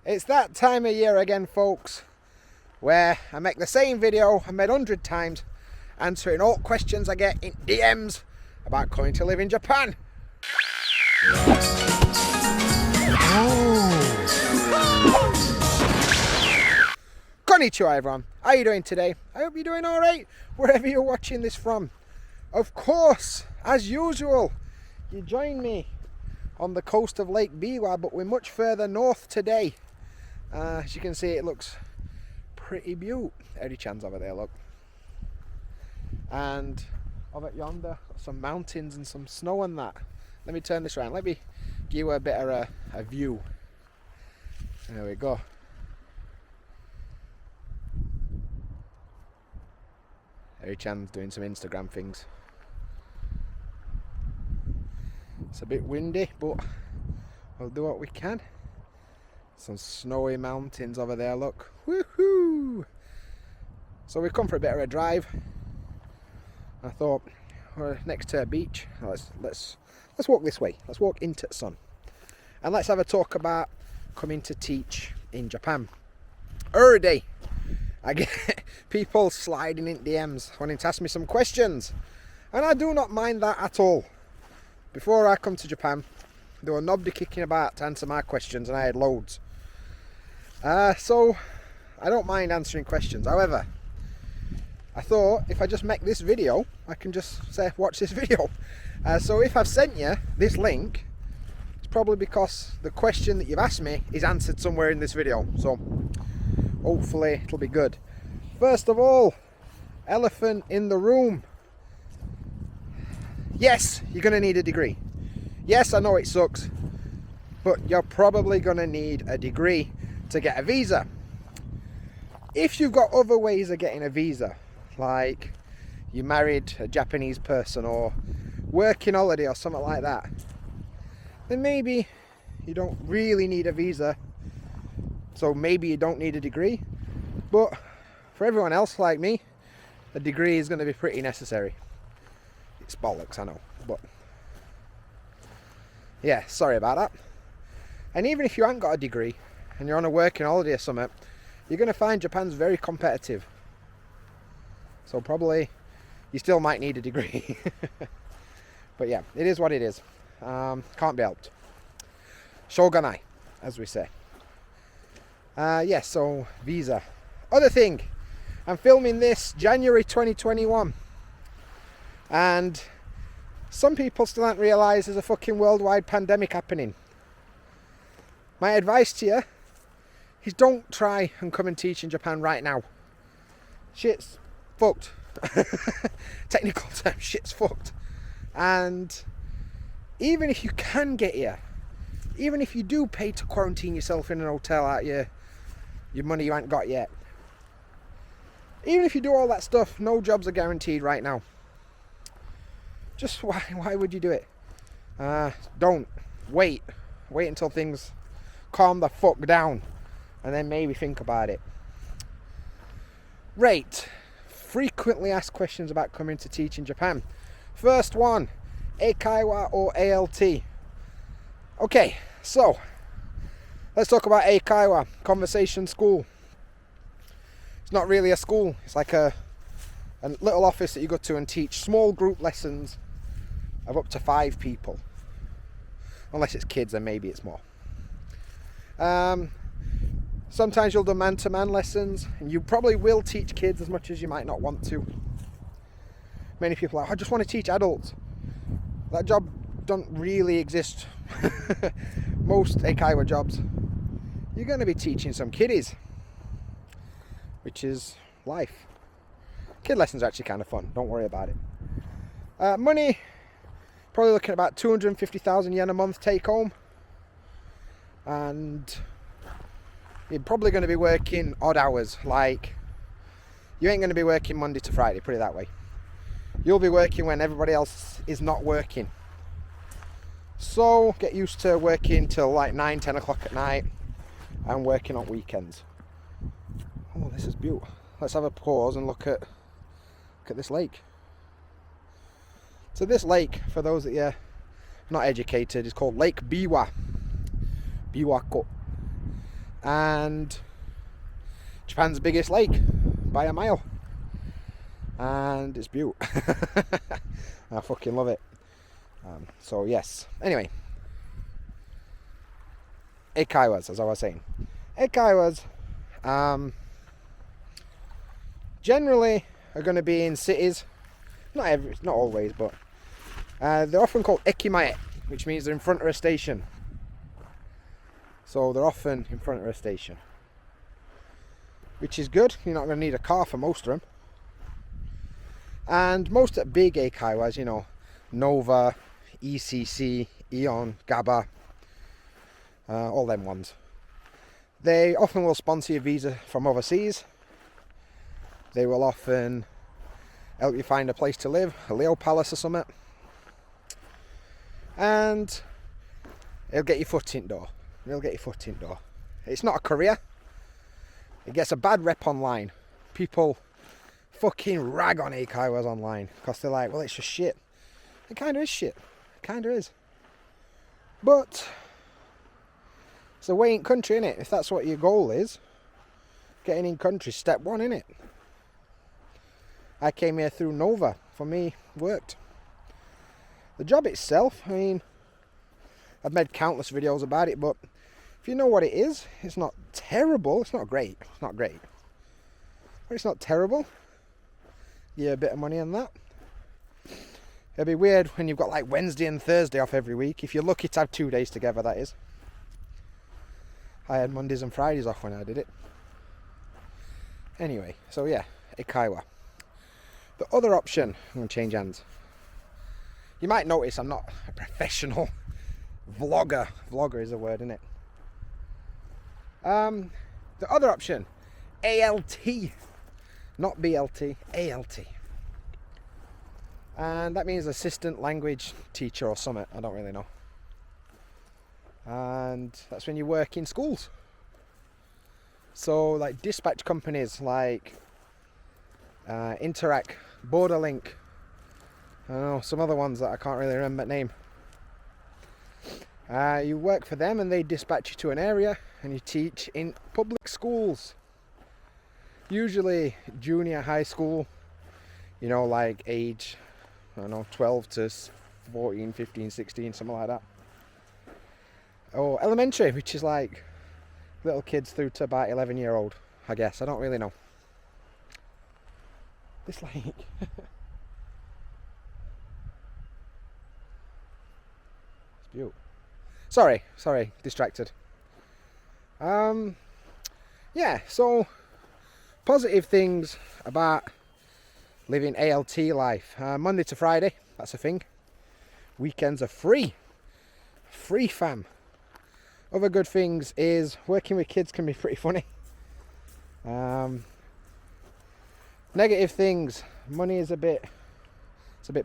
It's that time of year again, folks, where I make the same video I made 100 times, answering all questions I get in DMs about coming to live in Japan. Konnichiwa everyone, how are you doing today? I hope you're doing alright, wherever you're watching this from. Of course, as usual, you join me on the coast of Lake Biwa, but we're much further north today. As you can see, it looks pretty beaut. Eri-chan's over there, look. And over yonder, some mountains and some snow and that. Let me turn this around. Let me give you a bit of a view. There we go. Eri-chan's doing some Instagram things. It's a bit windy, but we'll do what we can. Some snowy mountains over there, look. Woohoo! So we've come for a bit of a drive. I thought we're next to a beach. Let's walk this way. Let's walk into the sun. And let's have a talk about coming to teach in Japan. Every day I get people sliding in DMs wanting to ask me some questions. And I do not mind that at all. Before I come to Japan, there were nobody kicking about to answer my questions, and I had loads. So I don't mind answering questions. However, I thought if I just make this video, I can just say watch this video. So if I've sent you this link, it's probably because the question that you've asked me is answered somewhere in this video. So hopefully it'll be good. First of all, elephant in the room. Yes, you're going to need a degree. Yes, I know it sucks, but you're probably going to need a degree to get a visa. If you've got other ways of getting a visa, like you married a Japanese person or working holiday or something like that, then maybe you don't really need a visa, so maybe you don't need a degree. But for everyone else like me, a degree is going to be pretty necessary. It's bollocks, I know, but yeah, sorry about that. And even if you haven't got a degree and you're on a working holiday or something, you're going to find Japan's very competitive. So probably you still might need a degree. But yeah, it is what it is. Can't be helped. Shoganai, as we say. Yeah, so visa. Other thing, I'm filming this January 2021. And some people still haven't realised there's a fucking worldwide pandemic happening. My advice to you is don't try and come and teach in Japan right now. Shit's fucked. Technical term, shit's fucked. And even if you can get here, even if you do pay to quarantine yourself in an hotel out your money you ain't got yet, even if you do all that stuff, no jobs are guaranteed right now. Just why would you do it? Don't. Wait until things calm the fuck down, and then maybe think about it. Right. Frequently asked questions about coming to teach in Japan. First one, Eikaiwa or ALT? Okay, so let's talk about Eikaiwa, conversation school. It's not really a school. It's like a little office that you go to and teach small group lessons of up to 5 people. Unless it's kids, then maybe it's more. Sometimes you'll do man-to-man lessons, and you probably will teach kids as much as you might not want to. Many people are like, I just want to teach adults. That job don't really exist. Most Eikaiwa jobs, you're going to be teaching some kiddies, which is life. Kid lessons are actually kind of fun, don't worry about it. Money, probably looking at about 250,000 yen a month take home. And you're probably going to be working odd hours, like you ain't going to be working Monday to Friday, put it that way. You'll be working when everybody else is not working. So get used to working till like 9-10 o'clock at night and working on weekends. Oh, this is beautiful. Let's have a pause and look at this lake. So this lake, for those that are not educated, is called Lake Biwa. Biwako. and Japan's biggest lake by a mile, and it's beaut. I fucking love it. So yes, anyway, Eikaiwas, as I was saying. Eikaiwas generally are going to be in cities, not always, but they're often called ekimae, which means they're in front of a station. So they're often in front of a station, which is good. You're not going to need a car for most of them. And most of the big Eikaiwas, you know, Nova, ECC, Eon, GABA, all them ones, they often will sponsor your visa from overseas. They will often help you find a place to live, a Leo Palace or something, and it'll get your foot in door. It'll get your foot in door. It's not a career. It gets a bad rep online. People fucking rag on Eikaiwas online because they're like, well, it's just shit. It kind of is shit. It kind of is. But it's a way in country, innit? If that's what your goal is, getting in country, step one, innit? I came here through Nova. For me, worked. The job itself, I mean, I've made countless videos about it, but if you know what it is, it's not terrible. It's not great. It's not great. But it's not terrible. Yeah, a bit of money on that. It'd be weird when you've got like Wednesday and Thursday off every week. If you're lucky to have 2 days together, that is. I had Mondays and Fridays off when I did it. Anyway, so yeah, Eikaiwa. The other option, I'm going to change hands. You might notice I'm not a professional vlogger. Vlogger is a word, isn't it? The other option, ALT. Not BLT, ALT. And that means assistant language teacher or something, I don't really know. And that's when you work in schools. So like dispatch companies like Interac, Borderlink, I don't know, some other ones that I can't really remember the name. You work for them and they dispatch you to an area and you teach in public schools. Usually junior high school, you know, like age, I don't know, 12 to 14, 15, 16, something like that. Or elementary, which is like little kids through to about 11-year-old, I guess. I don't really know. This lake. It's beautiful. Sorry, distracted. Yeah, so positive things about living ALT life. Monday to Friday, that's a thing. Weekends are free. Free, fam. Other good things is working with kids can be pretty funny. Negative things, money is a bit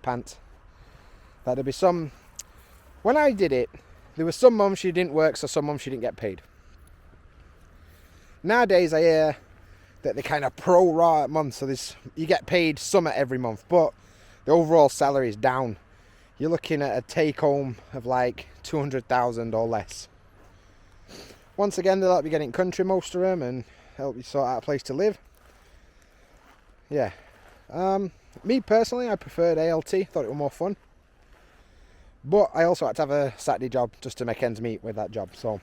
pants. There'll be some, when I did it, there were some months she didn't work, so some months she didn't get paid. Nowadays I hear that they kind of pro-rata months, so you get paid some every month, but the overall salary is down. You're looking at a take-home of like 200,000 or less. Once again, they'll help you get in country, most of them, and help you sort out a place to live. Yeah. Me personally, I preferred ALT. Thought it was more fun. But I also had to have a Saturday job just to make ends meet with that job. So,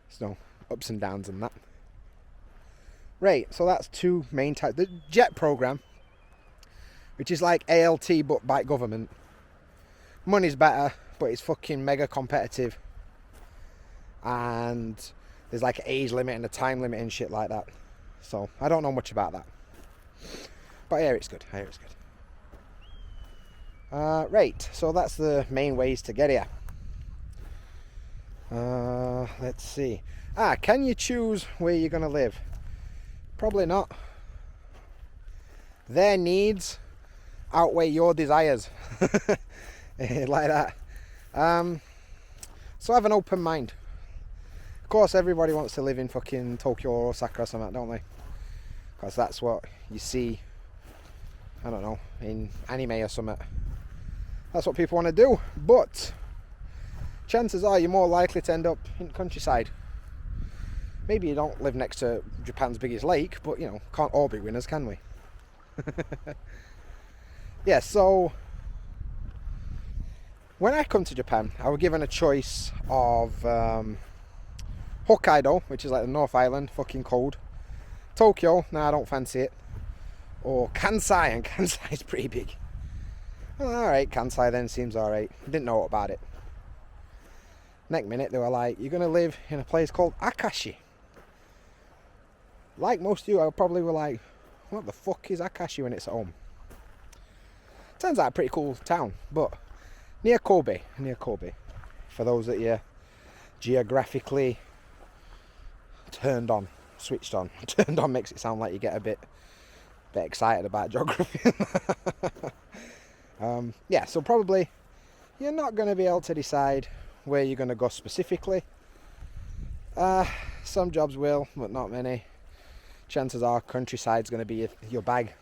there's no ups and downs in that. Right, so that's two main types. The JET program, which is like ALT but by government. Money's better, but it's fucking mega competitive. And there's like an age limit and a time limit and shit like that. So I don't know much about that. But I hear it's good. Right, so that's the main ways to get here. Let's see. Can you choose where you're going to live? Probably not. Their needs outweigh your desires. Like that. So have an open mind. Of course, everybody wants to live in fucking Tokyo or Osaka or something, don't they? Because that's what you see, I don't know, in anime or something. That's what people want to do. But chances are you're more likely to end up in the countryside. Maybe you don't live next to Japan's biggest lake, but you know, can't all be winners, can we? Yeah, so when I come to Japan, I was given a choice of Hokkaido, which is like the North Island, fucking cold. Tokyo, nah, I don't fancy it. Or Kansai, and Kansai is pretty big. Well, alright, Kansai then seems alright. Didn't know about it. Next minute they were like, you're going to live in a place called Akashi. Like most of you, I probably were like, what the fuck is Akashi when it's at home? Turns out a pretty cool town, but near Kobe. For those that you're geographically turned on, switched on. Turned on makes it sound like you get a bit excited about geography. Yeah, so probably you're not going to be able to decide where you're going to go specifically. Some jobs will, but not many. Chances are countryside's going to be your bag.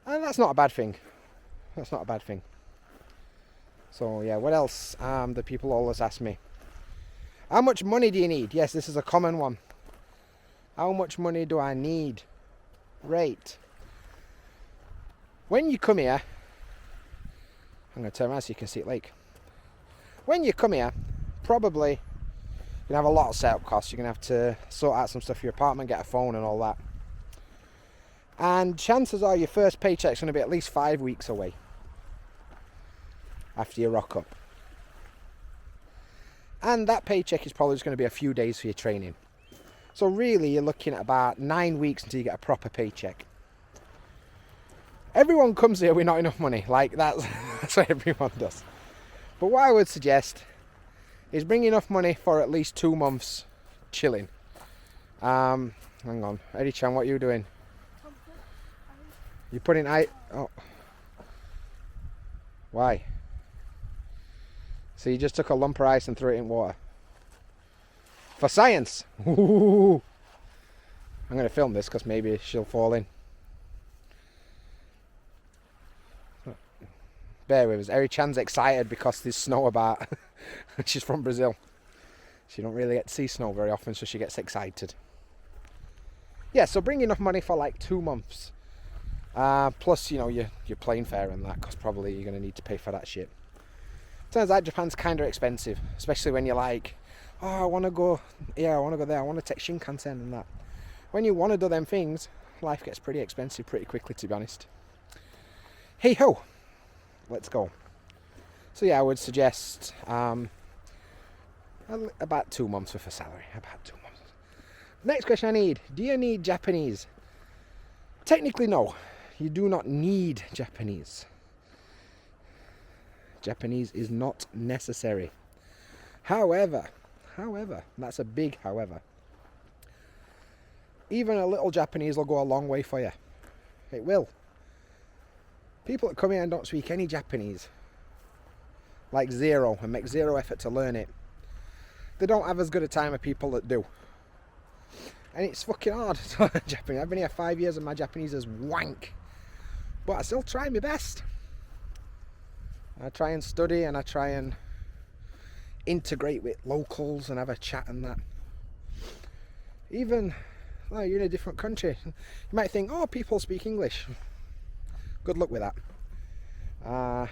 And that's not a bad thing. That's not a bad thing. So yeah, what else? The people always ask me, how much money do you need? Yes, this is a common one. How much money do I need? Right. When you come here, I'm going to turn around so you can see it lake. When you come here, probably you're going to have a lot of setup costs. You're going to have to sort out some stuff for your apartment, get a phone and all that. And chances are your first paycheck's going to be at least 5 weeks away after you rock up. And that paycheck is probably just going to be a few days for your training. So really you're looking at about 9 weeks until you get a proper paycheck. Everyone comes here with not enough money. Like that's what everyone does. But what I would suggest is bring enough money for at least 2 months chilling. Hang on. Eddie-chan, what are you doing? You putting oh. Why? So you just took a lump of ice and threw it in water. For science! Ooh. I'm going to film this because maybe she'll fall in. Bear with us. Eri-chan's excited because there's snow about. She's from Brazil. She don't really get to see snow very often, so she gets excited. Yeah, so bring enough money for like 2 months. Plus, you know, your plane fare and that, because probably you're going to need to pay for that shit. Turns out Japan's kind of expensive, especially when you're like, oh, I want to go here, I want to go there, I want to take Shinkansen and that. When you want to do them things, life gets pretty expensive pretty quickly, to be honest. Hey ho, let's go. So yeah, I would suggest about 2 months worth of salary, about 2 months. Next question I need, do you need Japanese? Technically no, you do not need Japanese. Japanese is not necessary. However, that's a big however. Even a little Japanese will go a long way for you. It will. People that come here and don't speak any Japanese, like zero, and make zero effort to learn it, they don't have as good a time as people that do. And it's fucking hard to learn Japanese. I've been here 5 years and my Japanese is wank. But I still try my best. I try and study and I try and integrate with locals and have a chat and that. Even though you're in a different country, you might think, oh, people speak English. Good luck with that.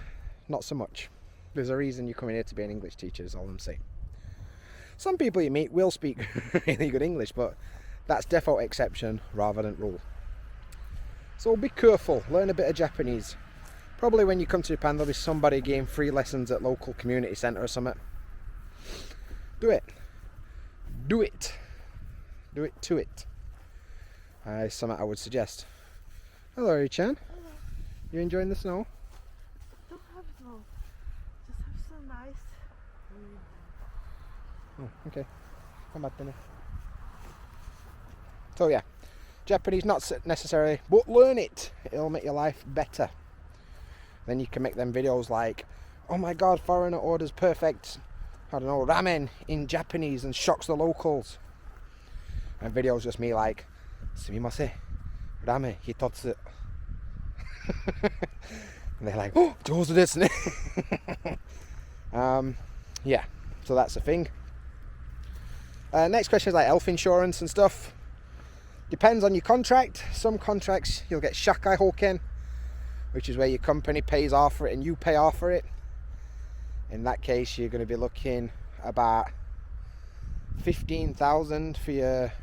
Not so much. There's a reason you're coming here to be an English teacher, is all I'm saying. Some people you meet will speak really good English, but that's default exception rather than rule. So be careful, learn a bit of Japanese. Probably when you come to Japan there'll be somebody giving free lessons at local community centre or something. Do it. Do it. Do it to it. Something I would suggest. Hello, Eri-chan. Hello. You enjoying the snow? Don't have snow. Just have some nice. Oh, okay. Come back then. So yeah, Japanese not necessarily, but learn it. It'll make your life better. Then you can make them videos like, oh my god, foreigner orders perfect, I don't know, ramen in Japanese and shocks the locals. And videos just me like, sumimasen, ramen hitotsu. And they're like, oh, jouzu desu ne. Yeah, so that's the thing. Next question is like health insurance and stuff. Depends on your contract. Some contracts you'll get Shakai Hoken, which is where your company pays off for it and you pay off for it. In that case, you're going to be looking about 15,000 for your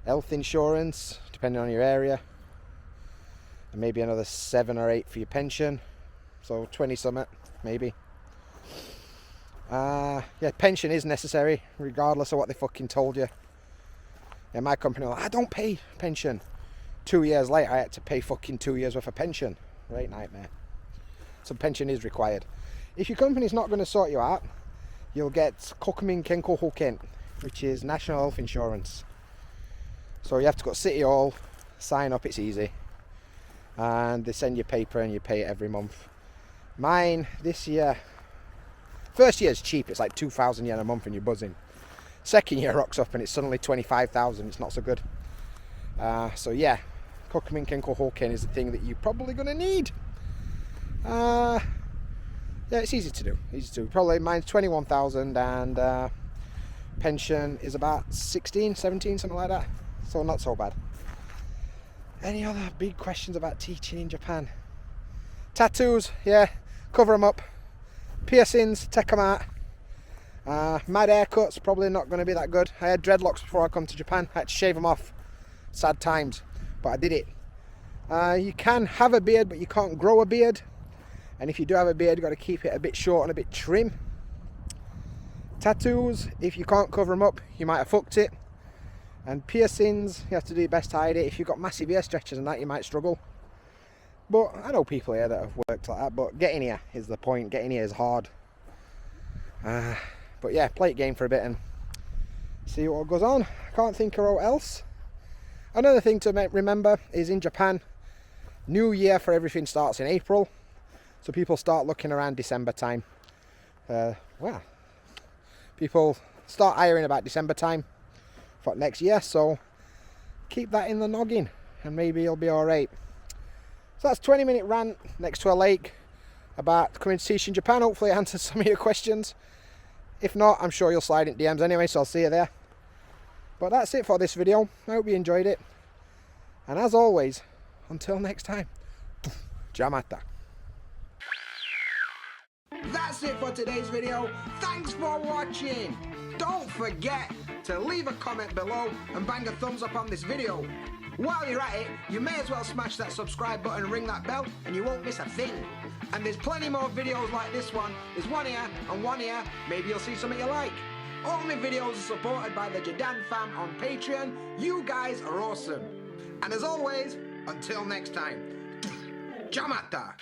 health insurance, depending on your area, and maybe another 7 or 8 for your pension, so 20 something maybe. Yeah, pension is necessary regardless of what they fucking told you. Yeah, my company was like, I don't pay pension. 2 years later, I had to pay fucking 2 years worth of pension. Right, nightmare. So pension is required. If your company's not going to sort you out, you'll get Kokumin Kenko Hoken, which is national health insurance. So you have to go to City Hall, sign up, it's easy. And they send you paper and you pay it every month. Mine this year, first year's cheap, it's like 2,000 yen a month and you're buzzing. Second year rocks up and it's suddenly 25,000, it's not so good. So yeah, Kokumin Kenko Hoken is the thing that you're probably going to need. Yeah, it's easy to do. Probably mine's 21,000 and pension is about 16, 17, something like that. So not so bad. Any other big questions about teaching in Japan? Tattoos, yeah, cover them up. Piercings, take them out. Mad haircuts, probably not going to be that good. I had dreadlocks before I come to Japan. I had to shave them off. Sad times, but I did it. You can have a beard, but you can't grow a beard. And if you do have a beard, you've got to keep it a bit short and a bit trim. Tattoos, if you can't cover them up, you might have fucked it. And piercings, you have to do your best to hide it. If you've got massive ear stretches and that, you might struggle. But I know people here that have worked like that, but getting here is the point. Getting here is hard. But yeah, play it game for a bit and see what goes on. I can't think of what else. Another thing to remember is in Japan, New Year for everything starts in April. So people start looking around December time. Well, people start hiring about December time for next year. So keep that in the noggin and maybe you'll be alright. So that's a 20-minute rant next to a lake about coming to teach in Japan. Hopefully it answers some of your questions. If not, I'm sure you'll slide in DMs anyway, so I'll see you there. But that's it for this video. I hope you enjoyed it. And as always, until next time, Jamata. That's it for today's video. Thanks for watching. Don't forget to leave a comment below and bang a thumbs up on this video. While you're at it, you may as well smash that subscribe button and ring that bell and you won't miss a thing. And there's plenty more videos like this one. There's one here and one here. Maybe you'll see something you like. All my videos are supported by the JaDanFam on Patreon. You guys are awesome. And as always, until next time, Jamata.